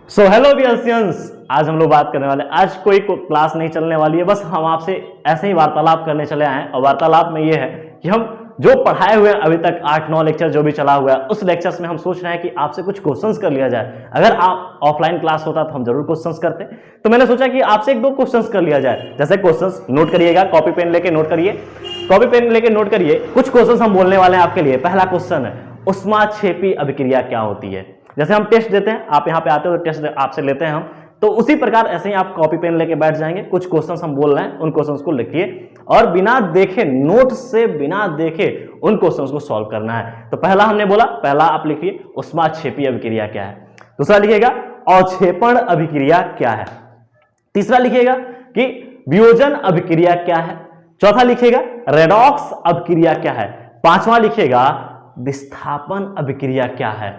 So hello बियर्सियंस, आज हम लोग बात करने वाले। आज कोई क्लास नहीं चलने वाली है, बस हम आपसे ऐसे ही वार्तालाप करने चले आए हैं। और वार्तालाप में ये है कि हम जो पढ़ाए हुए हैं अभी तक 8-9 लेक्चर जो भी चला हुआ है, उस लेक्चर्स में हम सोच रहे हैं कि आपसे कुछ क्वेश्चंस कर लिया जाए। अगर आप ऑफलाइन क्लास होता तो हम जरूर क्वेश्चंस करते, तो मैंने सोचा कि आपसे 1-2 क्वेश्चंस कर लिया जाए। जैसे क्वेश्चंस नोट करिएगा, कॉपी पेन लेके नोट करिए, कॉपी पेन लेके नोट करिए। कुछ क्वेश्चंस हम बोलने वाले हैं आपके लिए। पहला क्वेश्चन है, उष्माक्षेपी अभिक्रिया क्या होती है? जैसे हम टेस्ट देते हैं, आप यहाँ पे आते हो तो टेस्ट आपसे लेते हैं हम, तो उसी प्रकार ऐसे ही आप कॉपी पेन लेके बैठ जाएंगे। कुछ क्वेश्चंस हम बोल रहे हैं, उन क्वेश्चंस को लिखिए और बिना देखे, नोट से बिना देखे उन क्वेश्चंस को सॉल्व करना है। तो पहला हमने बोला, पहला आप लिखिए उष्माक्षेपी अभिक्रिया क्या है। दूसरा लिखिएगा अवक्षेपण अभिक्रिया क्या है। तीसरा लिखिएगा कि वियोजन अभिक्रिया क्या है। चौथा लिखिएगा रेडॉक्स अभिक्रिया क्या है। पांचवा लिखिएगा विस्थापन अभिक्रिया क्या है।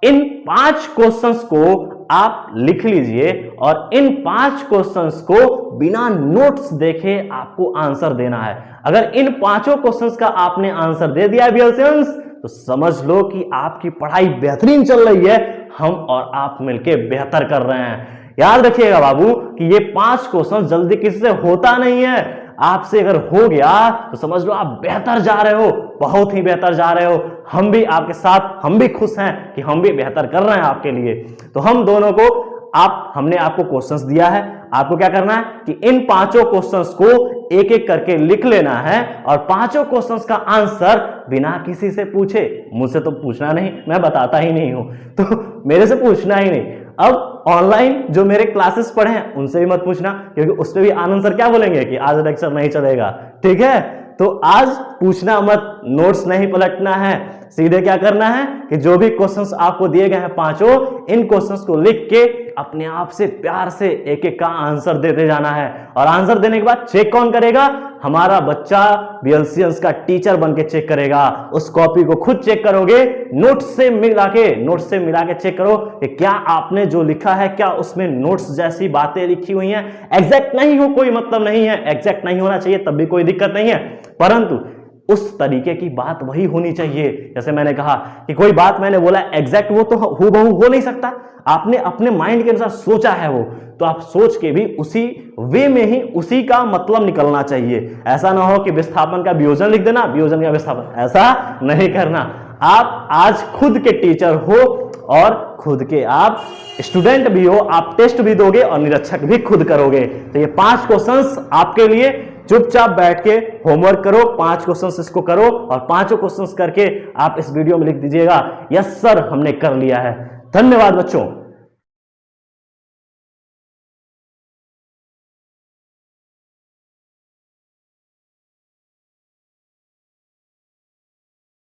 इन 5 क्वेश्चंस को आप लिख लीजिए और इन 5 क्वेश्चंस को बिना नोट्स देखे आपको आंसर देना है। अगर इन 5 क्वेश्चंस का आपने आंसर दे दिया बियर्सियंस, तो समझ लो कि आपकी पढ़ाई बेहतरीन चल रही है। हम और आप मिलके बेहतर कर रहे हैं। याद रखिएगा बाबू कि ये 5 क्वेश्चन जल्दी किसी से होता नहीं है। आपसे अगर हो गया तो समझ लो आप बेहतर जा रहे हो, बहुत ही बेहतर जा रहे हो। हम भी आपके साथ, हम भी खुश हैं कि हम भी बेहतर कर रहे हैं आपके लिए। तो हम दोनों को हमने आपको क्वेश्चंस दिया है, आपको क्या करना है कि इन 5 क्वेश्चंस को एक एक करके लिख लेना है और 5 क्वेश्चंस का आंसर बिना किसी से पूछे, मुझसे तो पूछना नहीं, मैं बताता ही नहीं हूं, तो मेरे से पूछना ही नहीं। अब ऑनलाइन जो मेरे क्लासेस पढ़े हैं उनसे भी मत पूछना, क्योंकि उस पर भी आनंद सर क्या बोलेंगे कि आज लेक्चर नहीं चलेगा। ठीक है, तो आज पूछना मत, नोट्स नहीं पलटना है, सीधे क्या करना है कि जो भी क्वेश्चंस आपको दिए गए हैं 5, इन क्वेश्चंस को लिख के अपने आप से प्यार से एक एक का आंसर देते जाना है। और आंसर देने के बाद चेक कौन करेगा? हमारा बच्चा बियर्सियंस का टीचर बन के चेक करेगा। उस कॉपी को खुद चेक करोगे, नोट्स से मिला के चेक करो कि क्या आपने जो लिखा है क्या उसमें नोट्स जैसी बातें लिखी हुई हैं। एग्जैक्ट नहीं हो कोई मतलब नहीं है, एग्जैक्ट नहीं होना चाहिए तब भी कोई दिक्कत नहीं है, परंतु उस तरीके की बात वही होनी चाहिए। जैसे मैंने कहा कि कोई बात मैंने बोला एग्जैक्ट, वो तो हूबहू हो नहीं सकता। आपने अपने माइंड के अनुसार सोचा है वो, तो आप सोच के भी उसी वे में ही उसी का मतलब निकलना चाहिए। ऐसा ना हो कि विस्थापन का वियोजन लिख देना, वियोजन का विस्थापन, ऐसा नहीं करना। आप आज खुद के टीचर हो और खुद के आप स्टूडेंट भी हो, आप टेस्ट भी दोगे और निरीक्षक भी खुद करोगे। तो ये 5 क्वेश्चंस आपके लिए, चुपचाप बैठ के होमवर्क करो, 5 क्वेश्चंस इसको करो और 5 क्वेश्चंस करके आप इस वीडियो में लिख दीजिएगा यस सर हमने कर लिया है। धन्यवाद बच्चों।